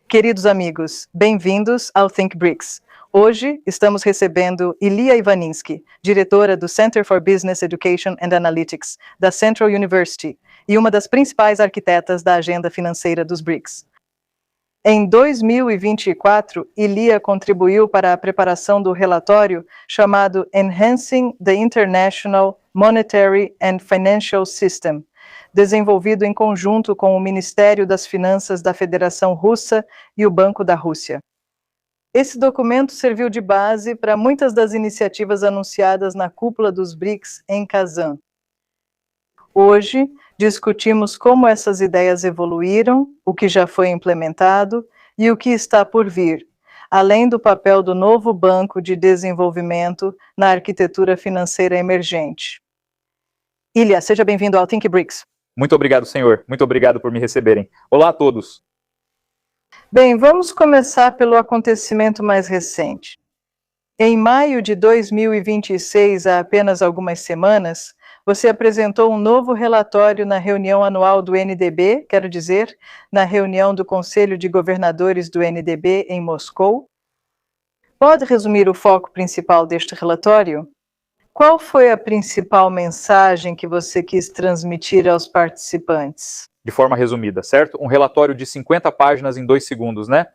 Queridos amigos, bem-vindos ao Think BRICS. Hoje estamos recebendo Ilia Ivaninsky, diretora do Center for Business Education and Analytics da Central University e uma das principais arquitetas da agenda financeira dos BRICS. Em 2024, Ilia contribuiu para a preparação do relatório chamado Enhancing the International Monetary and Financial System, desenvolvido em conjunto com o Ministério das Finanças da Federação Russa e o Banco da Rússia. Esse documento serviu de base para muitas das iniciativas anunciadas na cúpula dos BRICS em Kazan. Hoje, discutimos como essas ideias evoluíram, o que já foi implementado e o que está por vir, além do papel do novo Banco de Desenvolvimento na arquitetura financeira emergente. Ilia, seja bem-vindo ao Think BRICS. Muito obrigado, senhor. Muito obrigado por me receberem. Olá a todos. Bem, vamos começar pelo acontecimento mais recente. Em maio de 2026, há apenas algumas semanas, você apresentou um novo relatório na reunião anual do NDB, quero dizer, na reunião do Conselho de Governadores do NDB em Moscou. Pode resumir o foco principal deste relatório? Qual foi a principal mensagem que você quis transmitir aos participantes? De forma resumida, certo? Um relatório de 50 páginas em 2 segundos, né?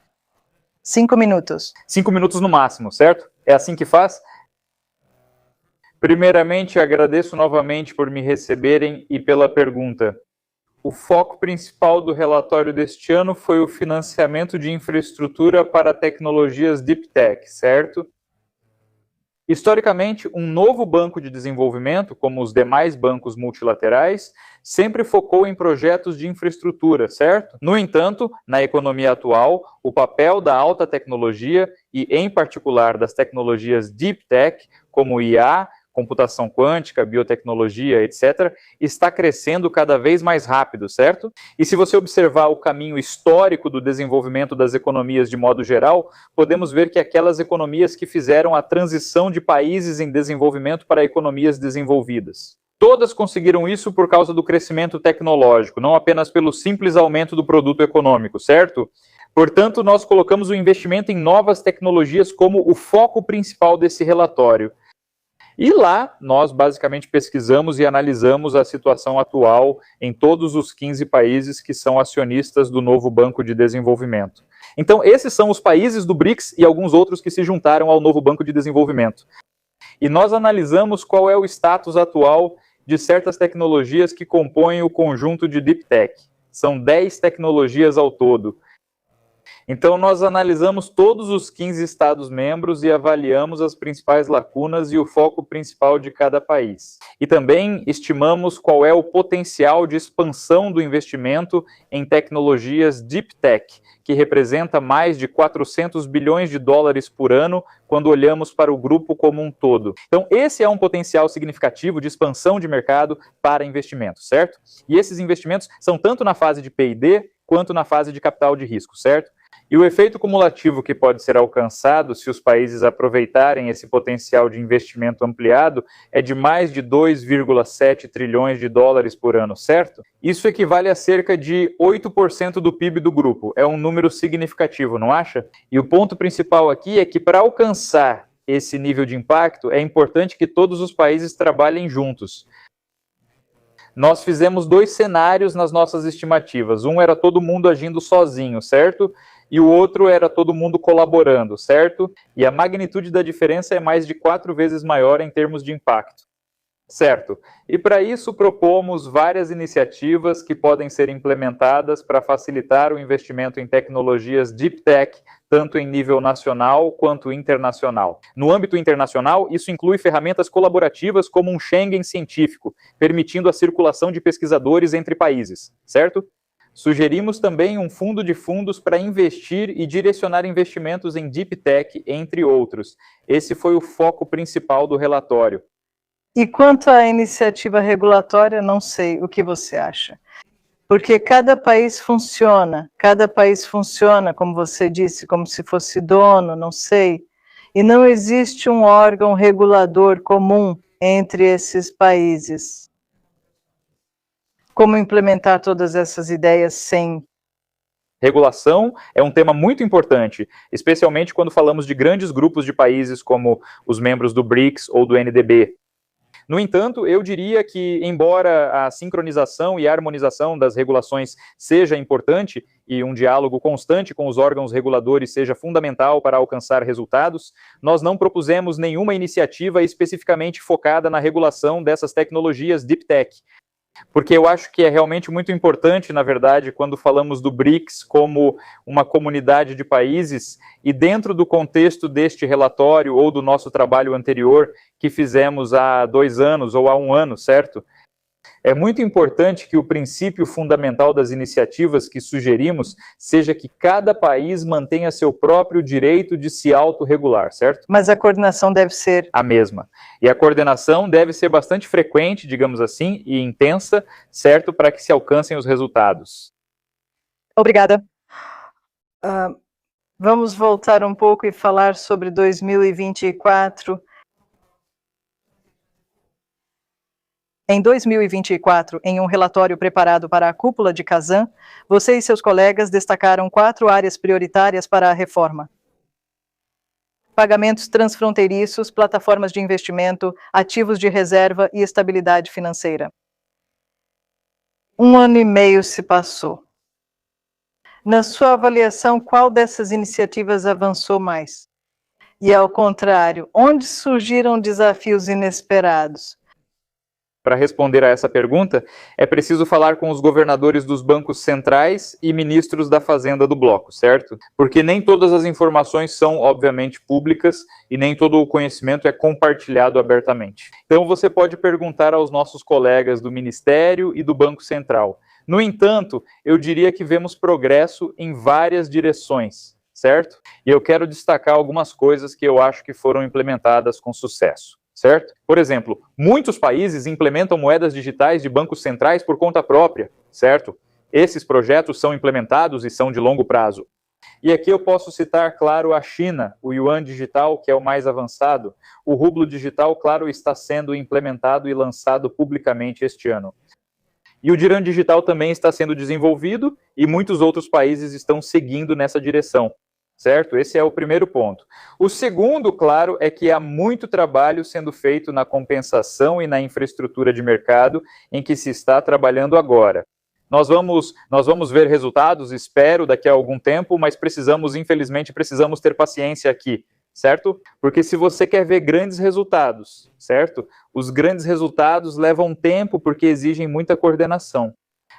5 minutos. 5 minutos no máximo, certo? É assim que faz? Primeiramente, agradeço novamente por me receberem e pela pergunta. O foco principal do relatório deste ano foi o financiamento de infraestrutura para tecnologias Deep Tech, certo? Historicamente, um novo banco de desenvolvimento, como os demais bancos multilaterais, sempre focou em projetos de infraestrutura, certo? No entanto, na economia atual, o papel da alta tecnologia e, em particular, das tecnologias Deep Tech, como IA, computação quântica, biotecnologia, etc., está crescendo cada vez mais rápido, certo? E se você observar o caminho histórico do desenvolvimento das economias de modo geral, podemos ver que aquelas economias que fizeram a transição de países em desenvolvimento para economias desenvolvidas. Todas conseguiram isso por causa do crescimento tecnológico, não apenas pelo simples aumento do produto econômico, certo? Portanto, nós colocamos o investimento em novas tecnologias como o foco principal desse relatório. E lá, nós basicamente pesquisamos e analisamos a situação atual em todos os 15 países que são acionistas do novo Banco de Desenvolvimento. Então, esses são os países do BRICS e alguns outros que se juntaram ao novo Banco de Desenvolvimento. E nós analisamos qual é o status atual de certas tecnologias que compõem o conjunto de Deep Tech. São 10 tecnologias ao todo. Então, nós analisamos todos os 15 Estados-membros e avaliamos as principais lacunas e o foco principal de cada país. E também estimamos qual é o potencial de expansão do investimento em tecnologias Deep Tech, que representa mais de 400 bilhões de dólares por ano quando olhamos para o grupo como um todo. Então, esse é um potencial significativo de expansão de mercado para investimentos, certo? E esses investimentos são tanto na fase de P&D quanto na fase de capital de risco, certo? E o efeito cumulativo que pode ser alcançado se os países aproveitarem esse potencial de investimento ampliado é de mais de 2,7 trilhões de dólares por ano, certo? Isso equivale a cerca de 8% do PIB do grupo. É um número significativo, não acha? E o ponto principal aqui é que para alcançar esse nível de impacto é importante que todos os países trabalhem juntos. Nós fizemos 2 cenários nas nossas estimativas. Um era todo mundo agindo sozinho, certo? E o outro era todo mundo colaborando, certo? E a magnitude da diferença é mais de 4 vezes maior em termos de impacto. Certo. E para isso propomos várias iniciativas que podem ser implementadas para facilitar o investimento em tecnologias Deep Tech, tanto em nível nacional quanto internacional. No âmbito internacional, isso inclui ferramentas colaborativas como um Schengen científico, permitindo a circulação de pesquisadores entre países, certo? Sugerimos também um fundo de fundos para investir e direcionar investimentos em Deep Tech, entre outros. Esse foi o foco principal do relatório. E quanto à iniciativa regulatória, não sei o que você acha. Porque cada país funciona, como você disse, como se fosse dono, não sei. E não existe um órgão regulador comum entre esses países. Como implementar todas essas ideias sem Regulação é um tema muito importante, especialmente quando falamos de grandes grupos de países como os membros do BRICS ou do NDB. No entanto, eu diria que, embora a sincronização e a harmonização das regulações seja importante e um diálogo constante com os órgãos reguladores seja fundamental para alcançar resultados, nós não propusemos nenhuma iniciativa especificamente focada na regulação dessas tecnologias Deep Tech, porque eu acho que é realmente muito importante, na verdade, quando falamos do BRICS como uma comunidade de países e dentro do contexto deste relatório ou do nosso trabalho anterior que fizemos há 2 anos ou há 1 ano, certo? É muito importante que o princípio fundamental das iniciativas que sugerimos seja que cada país mantenha seu próprio direito de se autorregular, certo? Mas a coordenação deve ser a mesma. E a coordenação deve ser bastante frequente, digamos assim, e intensa, certo? Para que se alcancem os resultados. Obrigada. Vamos voltar um pouco e falar sobre 2024. Em 2024, em um relatório preparado para a cúpula de Kazan, você e seus colegas destacaram 4 áreas prioritárias para a reforma: pagamentos transfronteiriços, plataformas de investimento, ativos de reserva e estabilidade financeira. 1 ano e meio se passou. Na sua avaliação, qual dessas iniciativas avançou mais? E, ao contrário, onde surgiram desafios inesperados? Para responder a essa pergunta, é preciso falar com os governadores dos bancos centrais e ministros da Fazenda do bloco, certo? Porque nem todas as informações são, obviamente, públicas e nem todo o conhecimento é compartilhado abertamente. Então, você pode perguntar aos nossos colegas do Ministério e do Banco Central. No entanto, eu diria que vemos progresso em várias direções, certo? E eu quero destacar algumas coisas que eu acho que foram implementadas com sucesso. Certo? Por exemplo, muitos países implementam moedas digitais de bancos centrais por conta própria, certo? Esses projetos são implementados e são de longo prazo. E aqui eu posso citar, claro, a China, o Yuan digital, que é o mais avançado. O rublo digital, claro, está sendo implementado e lançado publicamente este ano. E o Dirham digital também está sendo desenvolvido e muitos outros países estão seguindo nessa direção. Certo? Esse é o primeiro ponto. O segundo, claro, é que há muito trabalho sendo feito na compensação e na infraestrutura de mercado em que se está trabalhando agora. Nós vamos ver resultados, espero, daqui a algum tempo, mas infelizmente, precisamos ter paciência aqui, certo? Porque se você quer ver grandes resultados, certo? Os grandes resultados levam tempo porque exigem muita coordenação.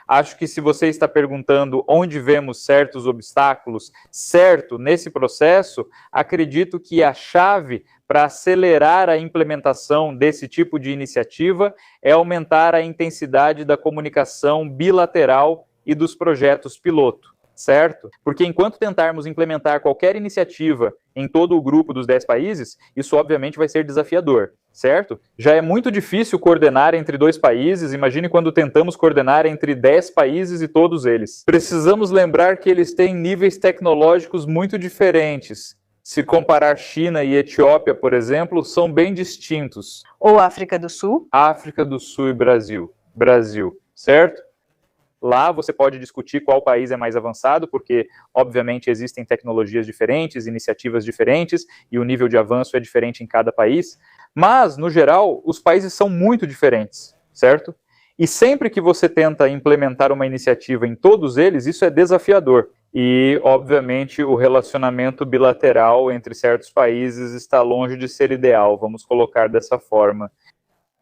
Acho que se você está perguntando onde vemos certos obstáculos, certo, nesse processo, acredito que a chave para acelerar a implementação desse tipo de iniciativa é aumentar a intensidade da comunicação bilateral e dos projetos piloto, certo? Porque enquanto tentarmos implementar qualquer iniciativa em todo o grupo dos 10 países, isso obviamente vai ser desafiador. Certo? Já é muito difícil coordenar entre 2 países, imagine quando tentamos coordenar entre 10 países e todos eles. Precisamos lembrar que eles têm níveis tecnológicos muito diferentes. Se comparar China e Etiópia, por exemplo, são bem distintos. Ou África do Sul? África do Sul e Brasil, certo? Lá você pode discutir qual país é mais avançado, porque, obviamente, existem tecnologias diferentes, iniciativas diferentes, e o nível de avanço é diferente em cada país. Mas, no geral, os países são muito diferentes, certo? E sempre que você tenta implementar uma iniciativa em todos eles, isso é desafiador. E, obviamente, o relacionamento bilateral entre certos países está longe de ser ideal, vamos colocar dessa forma.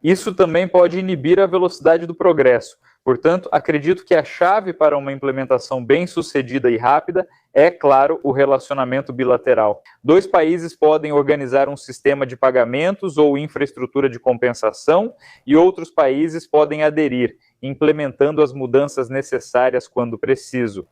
Isso também pode inibir a velocidade do progresso. Portanto, acredito que a chave para uma implementação bem-sucedida e rápida é, claro, o relacionamento bilateral. 2 países podem organizar um sistema de pagamentos ou infraestrutura de compensação e outros países podem aderir, implementando as mudanças necessárias quando preciso.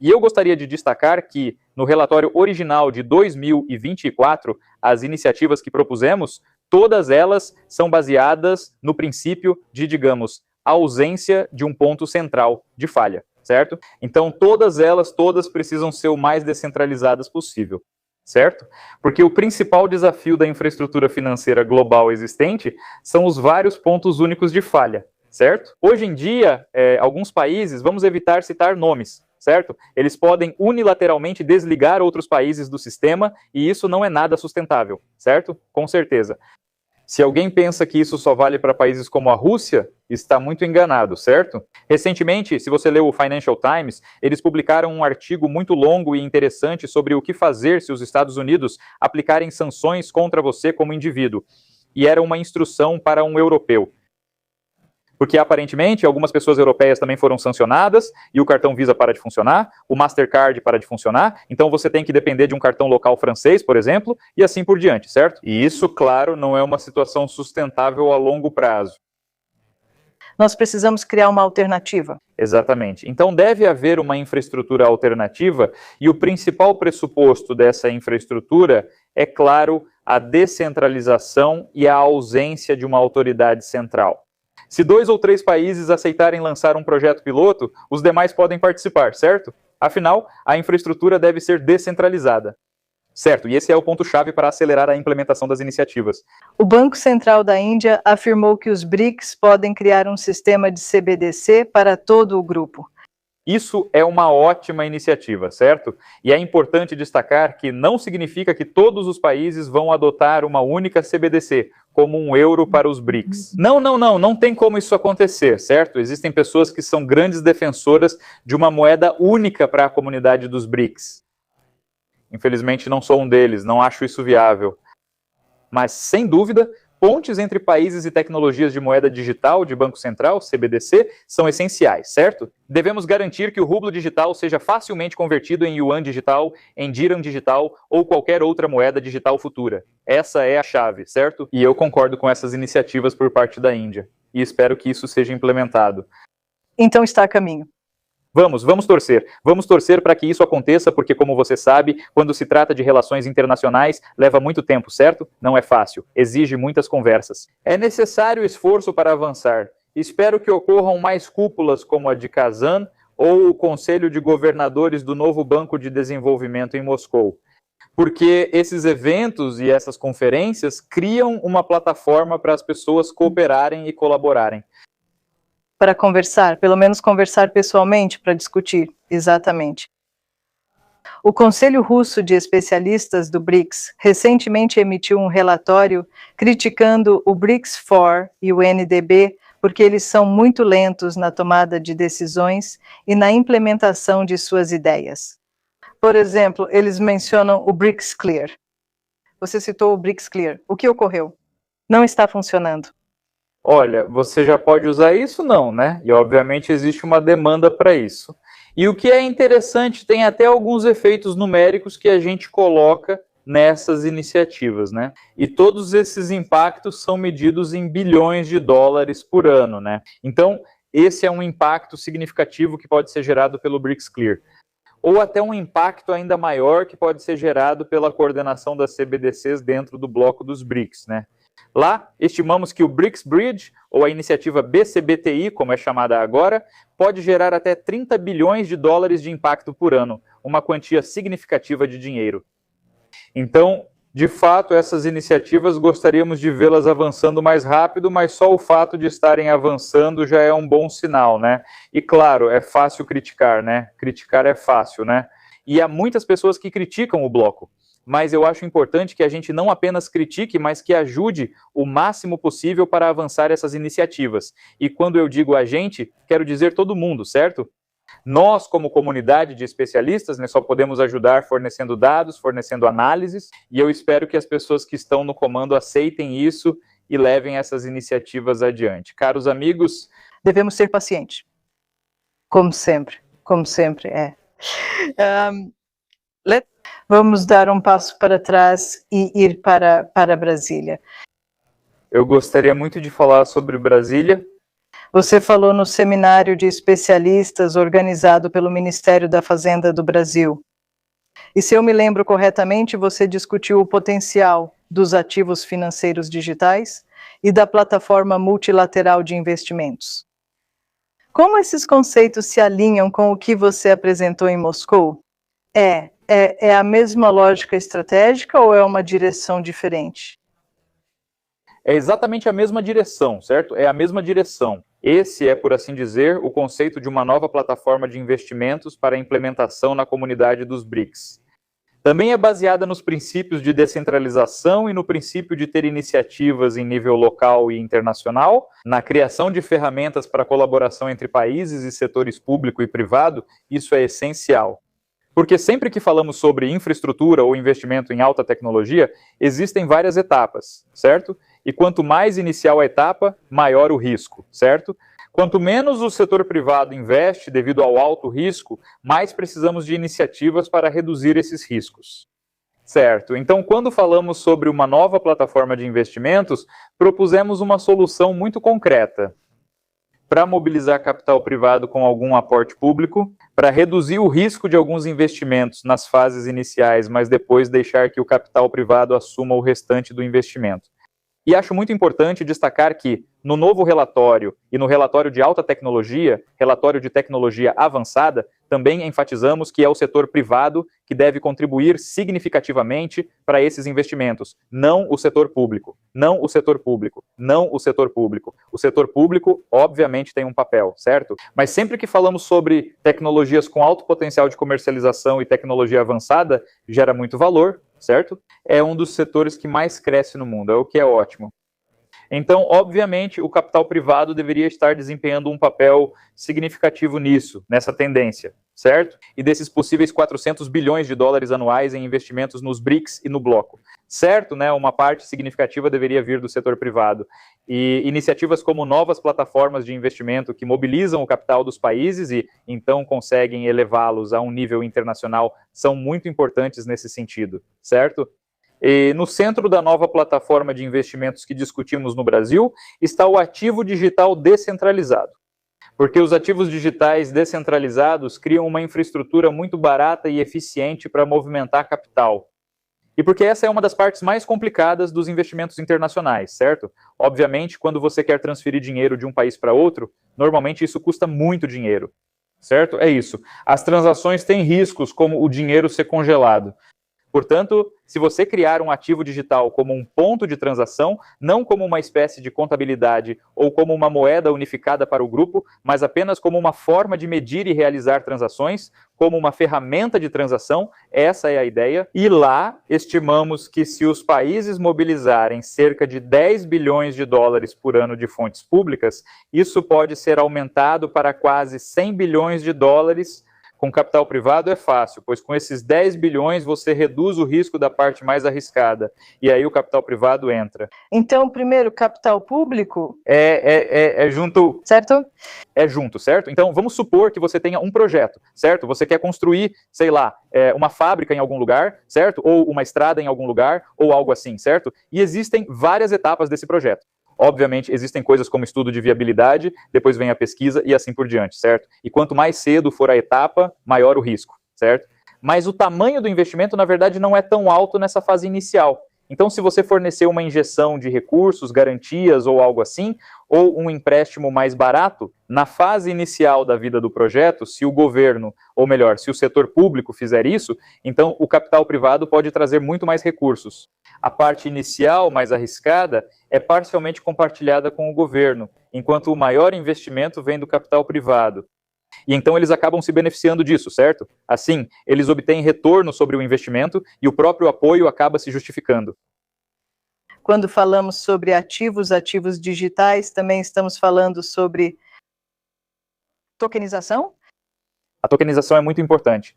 E eu gostaria de destacar que, no relatório original de 2024, as iniciativas que propusemos, todas elas são baseadas no princípio de, digamos, ausência de um ponto central de falha, certo? Então, todas precisam ser o mais descentralizadas possível, certo? Porque o principal desafio da infraestrutura financeira global existente são os vários pontos únicos de falha, certo? Hoje em dia, alguns países, vamos evitar citar nomes, certo? Eles podem unilateralmente desligar outros países do sistema e isso não é nada sustentável, certo? Com certeza. Se alguém pensa que isso só vale para países como a Rússia, está muito enganado, certo? Recentemente, se você leu o Financial Times, eles publicaram um artigo muito longo e interessante sobre o que fazer se os Estados Unidos aplicarem sanções contra você como indivíduo. E era uma instrução para um europeu. Porque, aparentemente, algumas pessoas europeias também foram sancionadas e o cartão Visa para de funcionar, o Mastercard para de funcionar, então você tem que depender de um cartão local francês, por exemplo, e assim por diante, certo? E isso, claro, não é uma situação sustentável a longo prazo. Nós precisamos criar uma alternativa. Exatamente. Então deve haver uma infraestrutura alternativa e o principal pressuposto dessa infraestrutura é, claro, a descentralização e a ausência de uma autoridade central. Se 2 ou 3 países aceitarem lançar um projeto piloto, os demais podem participar, certo? Afinal, a infraestrutura deve ser descentralizada. Certo, e esse é o ponto-chave para acelerar a implementação das iniciativas. O Banco Central da Índia afirmou que os BRICS podem criar um sistema de CBDC para todo o grupo. Isso é uma ótima iniciativa, certo? E é importante destacar que não significa que todos os países vão adotar uma única CBDC, como um euro para os BRICS. Não tem como isso acontecer, certo? Existem pessoas que são grandes defensoras de uma moeda única para a comunidade dos BRICS. Infelizmente não sou um deles, não acho isso viável. Mas, sem dúvida, pontes entre países e tecnologias de moeda digital de Banco Central, CBDC, são essenciais, certo? Devemos garantir que o rublo digital seja facilmente convertido em yuan digital, em dirham digital ou qualquer outra moeda digital futura. Essa é a chave, certo? E eu concordo com essas iniciativas por parte da Índia. E espero que isso seja implementado. Então está a caminho. Vamos torcer. Vamos torcer para que isso aconteça, porque, como você sabe, quando se trata de relações internacionais, leva muito tempo, certo? Não é fácil. Exige muitas conversas. É necessário esforço para avançar. Espero que ocorram mais cúpulas como a de Kazan ou o Conselho de Governadores do novo Banco de Desenvolvimento em Moscou. Porque esses eventos e essas conferências criam uma plataforma para as pessoas cooperarem e colaborarem. Para conversar, pelo menos conversar pessoalmente para discutir, exatamente. O Conselho Russo de Especialistas do BRICS recentemente emitiu um relatório criticando o BRICS-4 e o NDB porque eles são muito lentos na tomada de decisões e na implementação de suas ideias. Por exemplo, eles mencionam o BRICS Clear. Você citou o BRICS Clear. O que ocorreu? Não está funcionando. Olha, você já pode usar isso? Não, né? E obviamente existe uma demanda para isso. E o que é interessante, tem até alguns efeitos numéricos que a gente coloca nessas iniciativas, né? E todos esses impactos são medidos em bilhões de dólares por ano, né? Então, esse é um impacto significativo que pode ser gerado pelo BRICS Clear. Ou até um impacto ainda maior que pode ser gerado pela coordenação das CBDCs dentro do bloco dos BRICS, né? Lá, estimamos que o BRICS Bridge, ou a iniciativa BCBTI, como é chamada agora, pode gerar até 30 bilhões de dólares de impacto por ano, uma quantia significativa de dinheiro. Então, de fato, essas iniciativas gostaríamos de vê-las avançando mais rápido, mas só o fato de estarem avançando já é um bom sinal, né? E claro, é fácil criticar, né? Criticar é fácil, né? E há muitas pessoas que criticam o bloco. Mas eu acho importante que a gente não apenas critique, mas que ajude o máximo possível para avançar essas iniciativas. E quando eu digo a gente, quero dizer todo mundo, certo? Nós, como comunidade de especialistas, né, só podemos ajudar fornecendo dados, fornecendo análises, e eu espero que as pessoas que estão no comando aceitem isso e levem essas iniciativas adiante. Caros amigos, devemos ser pacientes. Como sempre é. Vamos dar um passo para trás e ir para Brasília. Eu gostaria muito de falar sobre Brasília. Você falou no seminário de especialistas organizado pelo Ministério da Fazenda do Brasil. E se eu me lembro corretamente, você discutiu o potencial dos ativos financeiros digitais e da plataforma multilateral de investimentos. Como esses conceitos se alinham com o que você apresentou em Moscou? É a mesma lógica estratégica ou é uma direção diferente? É exatamente a mesma direção, certo? É a mesma direção. Esse é, por assim dizer, o conceito de uma nova plataforma de investimentos para a implementação na comunidade dos BRICS. Também é baseada nos princípios de descentralização e no princípio de ter iniciativas em nível local e internacional, na criação de ferramentas para colaboração entre países e setores público e privado. Isso é essencial. Porque sempre que falamos sobre infraestrutura ou investimento em alta tecnologia, existem várias etapas, certo? E quanto mais inicial a etapa, maior o risco, certo? Quanto menos o setor privado investe devido ao alto risco, mais precisamos de iniciativas para reduzir esses riscos. Certo, então quando falamos sobre uma nova plataforma de investimentos, propusemos uma solução muito concreta para mobilizar capital privado com algum aporte público, para reduzir o risco de alguns investimentos nas fases iniciais, mas depois deixar que o capital privado assuma o restante do investimento. E acho muito importante destacar que, no novo relatório e no relatório de alta tecnologia, relatório de tecnologia avançada, também enfatizamos que é o setor privado que deve contribuir significativamente para esses investimentos, não o setor público, não o setor público, não o setor público. O setor público, obviamente, tem um papel, certo? Mas sempre que falamos sobre tecnologias com alto potencial de comercialização e tecnologia avançada, gera muito valor, certo? É um dos setores que mais cresce no mundo, é o que é ótimo. Então, obviamente, o capital privado deveria estar desempenhando um papel significativo nisso, nessa tendência, certo? E desses possíveis 400 bilhões de dólares anuais em investimentos nos BRICS e no bloco. Certo, né? Uma parte significativa deveria vir do setor privado. E iniciativas como novas plataformas de investimento que mobilizam o capital dos países e, então, conseguem elevá-los a um nível internacional são muito importantes nesse sentido, certo? E no centro da nova plataforma de investimentos que discutimos no Brasil está o ativo digital descentralizado. Porque os ativos digitais descentralizados criam uma infraestrutura muito barata e eficiente para movimentar capital. E porque essa é uma das partes mais complicadas dos investimentos internacionais, certo? Obviamente, quando você quer transferir dinheiro de um país para outro, normalmente isso custa muito dinheiro, certo? É isso. As transações têm riscos, como o dinheiro ser congelado. Portanto, se você criar um ativo digital como um ponto de transação, não como uma espécie de contabilidade ou como uma moeda unificada para o grupo, mas apenas como uma forma de medir e realizar transações, como uma ferramenta de transação, essa é a ideia. E lá, estimamos que se os países mobilizarem cerca de 10 bilhões de dólares por ano de fontes públicas, isso pode ser aumentado para quase 100 bilhões de dólares. Com capital privado é fácil, pois com esses 10 bilhões você reduz o risco da parte mais arriscada, e aí o capital privado entra. Então, primeiro, capital público? É junto... Certo? É junto, certo? Então, vamos supor que você tenha um projeto, certo? Você quer construir, sei lá, uma fábrica em algum lugar, certo? Ou uma estrada em algum lugar, ou algo assim, certo? E existem várias etapas desse projeto. Obviamente, existem coisas como estudo de viabilidade, depois vem a pesquisa e assim por diante, certo? E quanto mais cedo for a etapa, maior o risco, certo? Mas o tamanho do investimento, na verdade, não é tão alto nessa fase inicial. Então, se você fornecer uma injeção de recursos, garantias ou algo assim, ou um empréstimo mais barato, na fase inicial da vida do projeto, se o governo, ou melhor, se o setor público fizer isso, então o capital privado pode trazer muito mais recursos. A parte inicial, mais arriscada, é parcialmente compartilhada com o governo, enquanto o maior investimento vem do capital privado. E então eles acabam se beneficiando disso, certo? Assim, eles obtêm retorno sobre o investimento e o próprio apoio acaba se justificando. Quando falamos sobre ativos digitais, também estamos falando sobre tokenização? A tokenização é muito importante.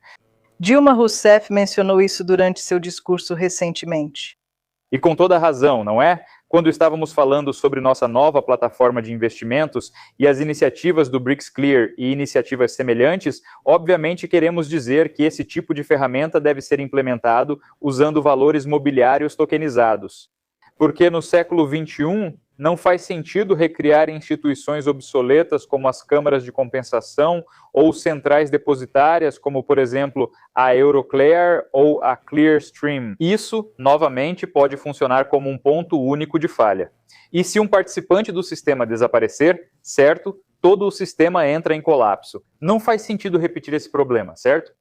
Dilma Rousseff mencionou isso durante seu discurso recentemente. E com toda a razão, não é? Quando estávamos falando sobre nossa nova plataforma de investimentos e as iniciativas do BRICS Clear e iniciativas semelhantes, obviamente queremos dizer que esse tipo de ferramenta deve ser implementado usando valores mobiliários tokenizados. Porque no século XXI não faz sentido recriar instituições obsoletas como as câmaras de compensação ou centrais depositárias, como, por exemplo, a Euroclear ou a Clearstream. Isso, novamente, pode funcionar como um ponto único de falha. E se um participante do sistema desaparecer, certo, todo o sistema entra em colapso. Não faz sentido repetir esse problema, certo?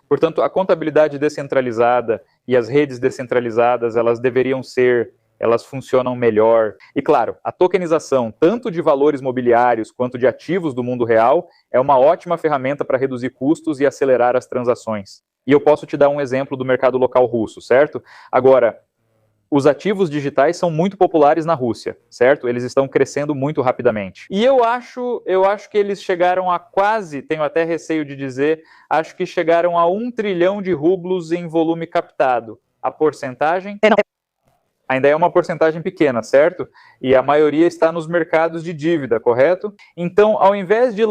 Portanto, a contabilidade descentralizada e as redes descentralizadas, elas deveriam ser elas funcionam melhor. E claro, a tokenização, tanto de valores mobiliários quanto de ativos do mundo real, é uma ótima ferramenta para reduzir custos e acelerar as transações. E eu posso te dar um exemplo do mercado local russo, certo? Agora, os ativos digitais são muito populares na Rússia, certo? Eles estão crescendo muito rapidamente. E eu acho que eles chegaram a quase, tenho até receio de dizer, acho que chegaram a 1 trilhão de rublos em volume captado. A porcentagem? Ainda é uma porcentagem pequena, certo? E a maioria está nos mercados de dívida, correto? Então, ao invés de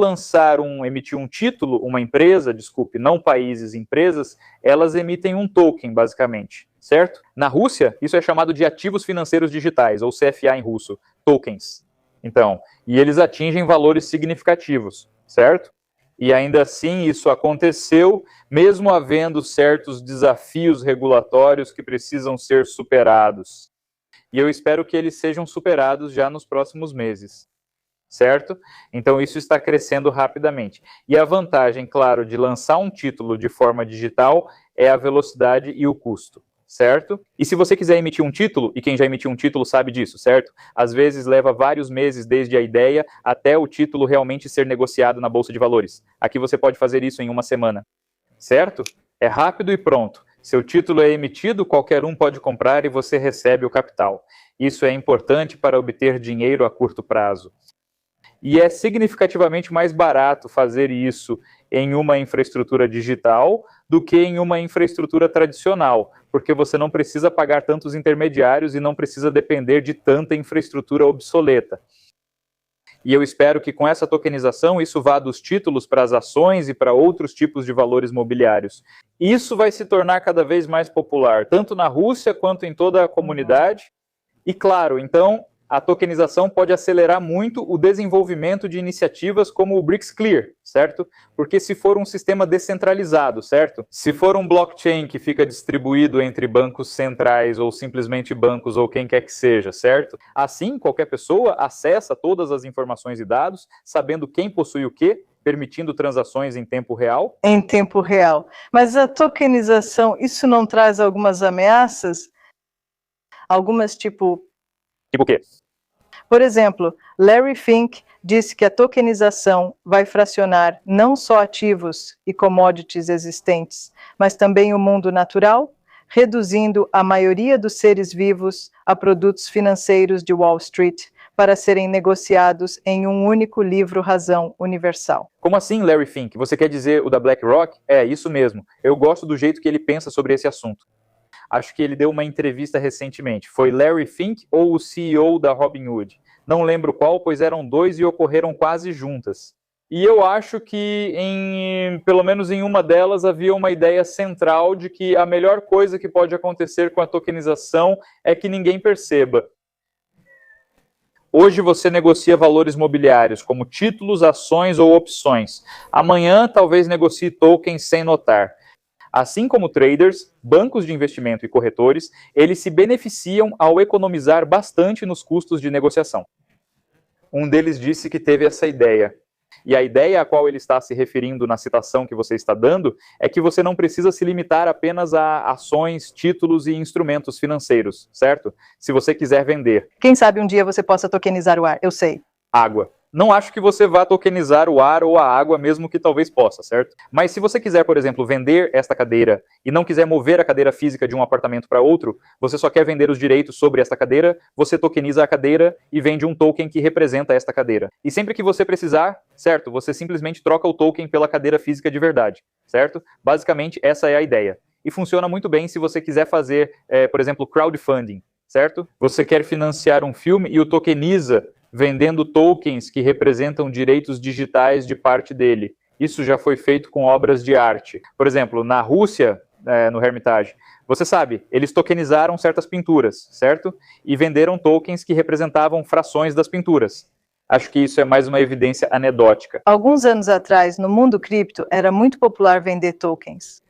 emitir um título, uma empresa, desculpe, não países, empresas, elas emitem um token, basicamente, certo? Na Rússia, isso é chamado de ativos financeiros digitais, ou CFA em russo, tokens. Então, e eles atingem valores significativos, certo? E ainda assim isso aconteceu, mesmo havendo certos desafios regulatórios que precisam ser superados. E eu espero que eles sejam superados já nos próximos meses, certo? Então isso está crescendo rapidamente. E a vantagem, claro, de lançar um título de forma digital é a velocidade e o custo, certo? E se você quiser emitir um título, e quem já emitiu um título sabe disso, certo? Às vezes leva vários meses desde a ideia até o título realmente ser negociado na Bolsa de Valores. Aqui você pode fazer isso em 1 semana, certo? É rápido e pronto. Seu título é emitido, qualquer um pode comprar e você recebe o capital. Isso é importante para obter dinheiro a curto prazo. E é significativamente mais barato fazer isso em uma infraestrutura digital do que em uma infraestrutura tradicional, porque você não precisa pagar tantos intermediários e não precisa depender de tanta infraestrutura obsoleta. E eu espero que com essa tokenização isso vá dos títulos para as ações e para outros tipos de valores mobiliários. Isso vai se tornar cada vez mais popular, tanto na Rússia quanto em toda a comunidade. E claro, então, a tokenização pode acelerar muito o desenvolvimento de iniciativas como o BRICS Clear, certo? Porque se for um sistema descentralizado, certo? Se for um blockchain que fica distribuído entre bancos centrais ou simplesmente bancos ou quem quer que seja, certo? Assim, qualquer pessoa acessa todas as informações e dados, sabendo quem possui o quê, permitindo transações em tempo real. Em tempo real. Mas a tokenização, isso não traz algumas ameaças? Algumas Tipo o quê? Por exemplo, Larry Fink disse que a tokenização vai fracionar não só ativos e commodities existentes, mas também o mundo natural, reduzindo a maioria dos seres vivos a produtos financeiros de Wall Street para serem negociados em um único livro-razão universal. Como assim, Larry Fink? Você quer dizer o da BlackRock? É, isso mesmo. Eu gosto do jeito que ele pensa sobre esse assunto. Acho que ele deu uma entrevista recentemente. Foi Larry Fink ou o CEO da Robinhood? Não lembro qual, pois eram dois e ocorreram quase juntas. E eu acho que, pelo menos em uma delas, havia uma ideia central de que a melhor coisa que pode acontecer com a tokenização é que ninguém perceba. Hoje você negocia valores mobiliários, como títulos, ações ou opções. Amanhã, talvez negocie tokens sem notar. Assim como traders, bancos de investimento e corretores, eles se beneficiam ao economizar bastante nos custos de negociação. Um deles disse que teve essa ideia. E a ideia a qual ele está se referindo na citação que você está dando é que você não precisa se limitar apenas a ações, títulos e instrumentos financeiros, certo? Se você quiser vender. Quem sabe um dia você possa tokenizar o ar, eu sei. Água. Não acho que você vá tokenizar o ar ou a água, mesmo que talvez possa, certo? Mas se você quiser, por exemplo, vender esta cadeira e não quiser mover a cadeira física de um apartamento para outro, você só quer vender os direitos sobre esta cadeira, você tokeniza a cadeira e vende um token que representa esta cadeira. E sempre que você precisar, certo? Você simplesmente troca o token pela cadeira física de verdade, certo? Basicamente, essa é a ideia. E funciona muito bem se você quiser fazer, por exemplo, crowdfunding, certo? Você quer financiar um filme e o tokeniza vendendo tokens que representam direitos digitais de parte dele. Isso já foi feito com obras de arte. Por exemplo, na Rússia, no Hermitage, você sabe, eles tokenizaram certas pinturas, certo? E venderam tokens que representavam frações das pinturas. Acho que isso é mais uma evidência anedótica. Alguns anos atrás, no mundo cripto, era muito popular vender tokens.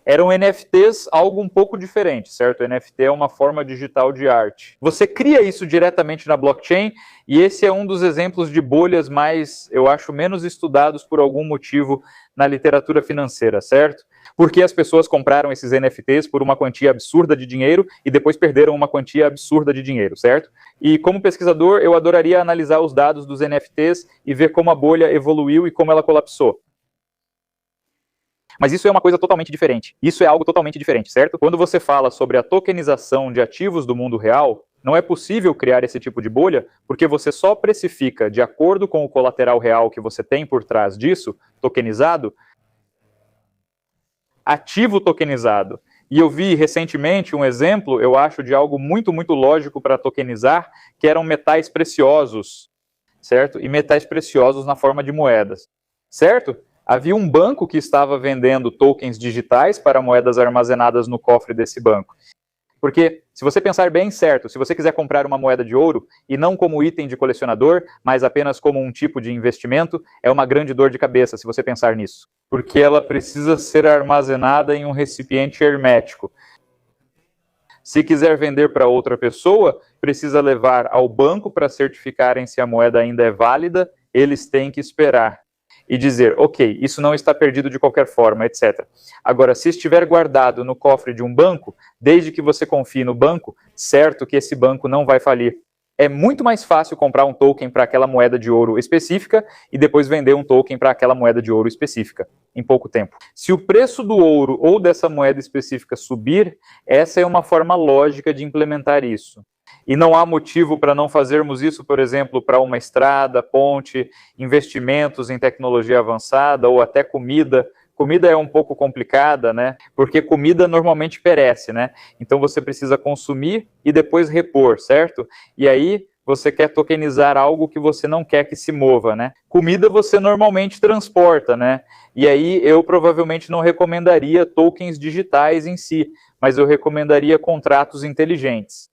Eram NFTs, algo um pouco diferente, certo? NFT é uma forma digital de arte. Você cria isso diretamente na blockchain e esse é um dos exemplos de bolhas mais, eu acho, menos estudados por algum motivo na literatura financeira, certo? porque as pessoas compraram esses NFTs por uma quantia absurda de dinheiro e depois perderam uma quantia absurda de dinheiro, certo? E como pesquisador, eu adoraria analisar os dados dos NFTs e ver como a bolha evoluiu e como ela colapsou. Mas isso é uma coisa totalmente diferente. Isso é algo totalmente diferente, certo? Quando você fala sobre a tokenização de ativos do mundo real, não é possível criar esse tipo de bolha, porque você só precifica de acordo com o colateral real que você tem por trás disso, tokenizado, ativo tokenizado. E eu vi recentemente um exemplo, eu acho, de algo muito, muito lógico para tokenizar, que eram metais preciosos, certo? E metais preciosos na forma de moedas, certo? Havia um banco que estava vendendo tokens digitais para moedas armazenadas no cofre desse banco. Porque, se você pensar bem, certo, se você quiser comprar uma moeda de ouro, e não como item de colecionador, mas apenas como um tipo de investimento, é uma grande dor de cabeça se você pensar nisso. Porque ela precisa ser armazenada em um recipiente hermético. Se quiser vender para outra pessoa, precisa levar ao banco para certificarem se a moeda ainda é válida, eles têm que esperar. E dizer, ok, isso não está perdido de qualquer forma, etc. Agora, se estiver guardado no cofre de um banco, desde que você confie no banco, certo que esse banco não vai falir. É muito mais fácil comprar um token para aquela moeda de ouro específica e depois vender um token para aquela moeda de ouro específica, em pouco tempo. Se o preço do ouro ou dessa moeda específica subir, essa é uma forma lógica de implementar isso. E não há motivo para não fazermos isso, por exemplo, para uma estrada, ponte, investimentos em tecnologia avançada ou até comida. Comida é um pouco complicada, né? Porque comida normalmente perece, né? Então você precisa consumir e depois repor, certo? E aí você quer tokenizar algo que você não quer que se mova, né? Comida você normalmente transporta, né? E aí eu provavelmente não recomendaria tokens digitais em si, mas eu recomendaria contratos inteligentes.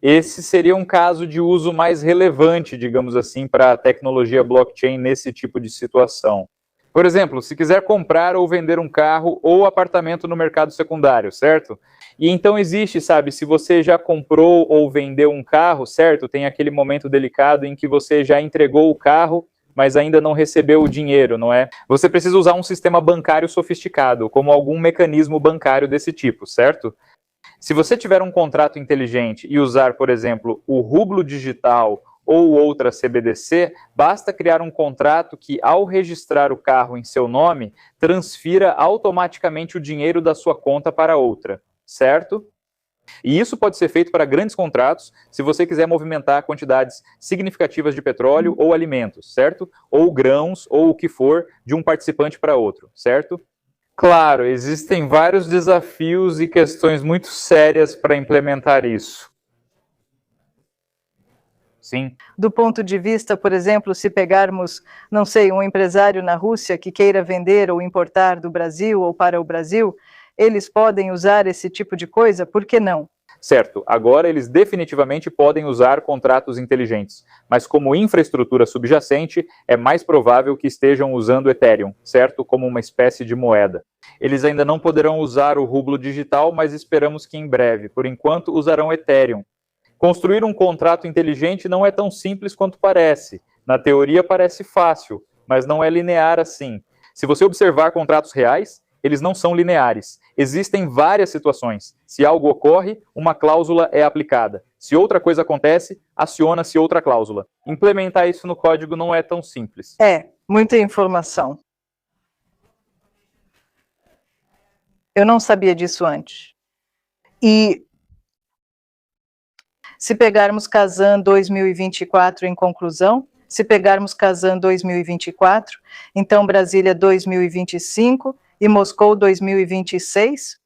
Esse seria um caso de uso mais relevante, digamos assim, para a tecnologia blockchain nesse tipo de situação. Por exemplo, se quiser comprar ou vender um carro ou apartamento no mercado secundário, certo? E então existe, sabe, se você já comprou ou vendeu um carro, certo? Tem aquele momento delicado em que você já entregou o carro, mas ainda não recebeu o dinheiro, não é? Você precisa usar um sistema bancário sofisticado, como algum mecanismo bancário desse tipo, certo? Se você tiver um contrato inteligente e usar, por exemplo, o rublo digital ou outra CBDC, basta criar um contrato que, ao registrar o carro em seu nome, transfira automaticamente o dinheiro da sua conta para outra, certo? E isso pode ser feito para grandes contratos, se você quiser movimentar quantidades significativas de petróleo ou alimentos, certo? Ou grãos, ou o que for, de um participante para outro, certo? Claro, existem vários desafios e questões muito sérias para implementar isso. Sim. Do ponto de vista, por exemplo, se pegarmos, não sei, um empresário na Rússia que queira vender ou importar do Brasil ou para o Brasil, eles podem usar esse tipo de coisa? Por que não? Certo, agora eles definitivamente podem usar contratos inteligentes, mas como infraestrutura subjacente, é mais provável que estejam usando Ethereum, certo? Como uma espécie de moeda. Eles ainda não poderão usar o rublo digital, mas esperamos que em breve, por enquanto, usarão Ethereum. Construir um contrato inteligente não é tão simples quanto parece. Na teoria parece fácil, mas não é linear assim. Se você observar contratos reais, eles não são lineares. Existem várias situações. Se algo ocorre, uma cláusula é aplicada. Se outra coisa acontece, aciona-se outra cláusula. Implementar isso no código não é tão simples. É, muita informação. Eu não sabia disso antes. E se pegarmos Kazan 2024 em conclusão, se pegarmos Kazan 2024, então Brasília 2025 e Moscou 2026,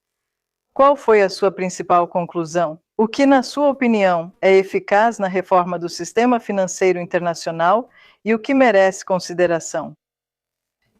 qual foi a sua principal conclusão? O que, na sua opinião, é eficaz na reforma do sistema financeiro internacional e o que merece consideração?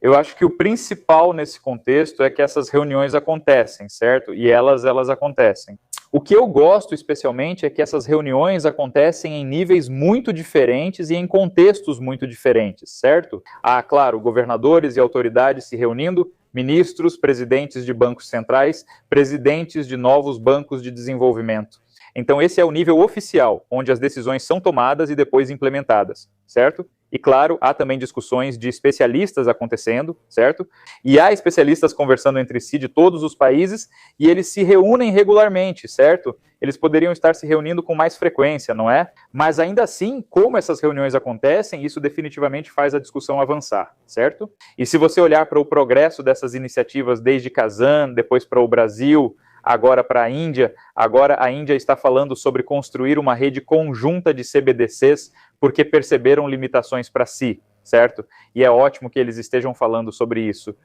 Eu acho que o principal nesse contexto é que essas reuniões acontecem, certo? E elas acontecem. O que eu gosto especialmente é que essas reuniões acontecem em níveis muito diferentes e em contextos muito diferentes, certo? Há, claro, governadores e autoridades se reunindo, ministros, presidentes de bancos centrais, presidentes de novos bancos de desenvolvimento. Então esse é o nível oficial, onde as decisões são tomadas e depois implementadas, certo? E claro, há também discussões de especialistas acontecendo, certo? E há especialistas conversando entre si de todos os países e eles se reúnem regularmente, certo? Eles poderiam estar se reunindo com mais frequência, não é? Mas ainda assim, como essas reuniões acontecem, isso definitivamente faz a discussão avançar, certo? E se você olhar para o progresso dessas iniciativas desde Kazan, depois para o Brasil, agora para a Índia, agora a Índia está falando sobre construir uma rede conjunta de CBDCs porque perceberam limitações para si, certo? E é ótimo que eles estejam falando sobre isso.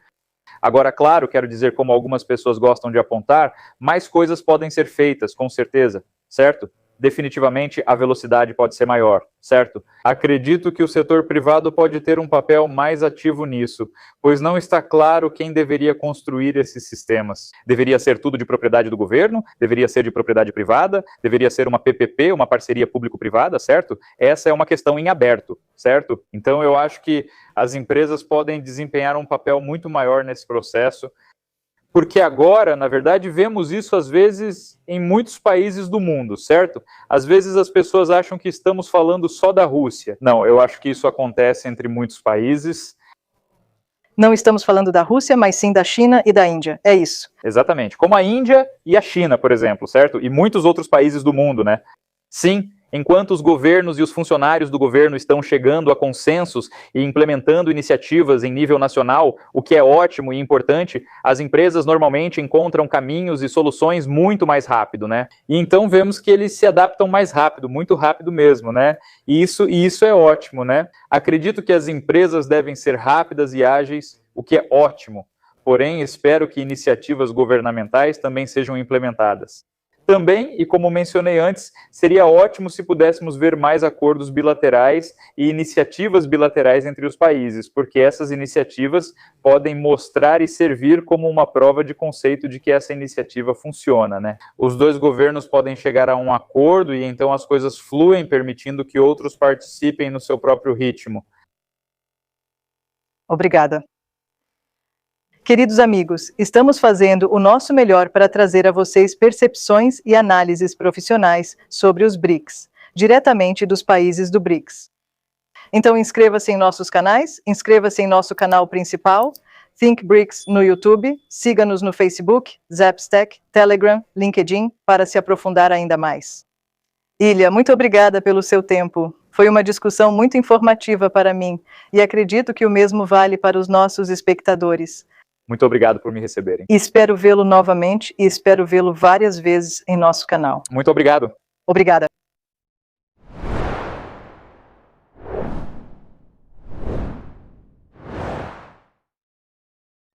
Agora, claro, quero dizer, como algumas pessoas gostam de apontar, mais coisas podem ser feitas, com certeza, certo? Definitivamente a velocidade pode ser maior, certo? Acredito que o setor privado pode ter um papel mais ativo nisso, pois não está claro quem deveria construir esses sistemas. Deveria ser tudo de propriedade do governo? Deveria ser de propriedade privada? Deveria ser uma PPP, uma parceria público-privada, certo? Essa é uma questão em aberto, certo? Então eu acho que as empresas podem desempenhar um papel muito maior nesse processo, porque agora, na verdade, vemos isso às vezes em muitos países do mundo, certo? Às vezes as pessoas acham que estamos falando só da Rússia. Não, eu acho que isso acontece entre muitos países. Não estamos falando da Rússia, mas sim da China e da Índia, é isso. Exatamente, como a Índia e a China, por exemplo, certo? E muitos outros países do mundo, né? Sim, enquanto os governos e os funcionários do governo estão chegando a consensos e implementando iniciativas em nível nacional, o que é ótimo e importante, as empresas normalmente encontram caminhos e soluções muito mais rápido, né? E então vemos que eles se adaptam mais rápido, muito rápido mesmo, né? E isso é ótimo, né? Acredito que as empresas devem ser rápidas e ágeis, o que é ótimo. Porém, espero que iniciativas governamentais também sejam implementadas. Também, e como mencionei antes, seria ótimo se pudéssemos ver mais acordos bilaterais e iniciativas bilaterais entre os países, porque essas iniciativas podem mostrar e servir como uma prova de conceito de que essa iniciativa funciona, né? Os dois governos podem chegar a um acordo e então as coisas fluem, permitindo que outros participem no seu próprio ritmo. Obrigada. Queridos amigos, estamos fazendo o nosso melhor para trazer a vocês percepções e análises profissionais sobre os BRICS, diretamente dos países do BRICS. Então inscreva-se em nossos canais, inscreva-se em nosso canal principal, Think BRICS no YouTube, siga-nos no Facebook, Zapstack, Telegram, LinkedIn, para se aprofundar ainda mais. Ilha, muito obrigada pelo seu tempo. Foi uma discussão muito informativa para mim, e acredito que o mesmo vale para os nossos espectadores. Muito obrigado por me receberem. Espero vê-lo novamente e espero vê-lo várias vezes em nosso canal. Muito obrigado. Obrigada.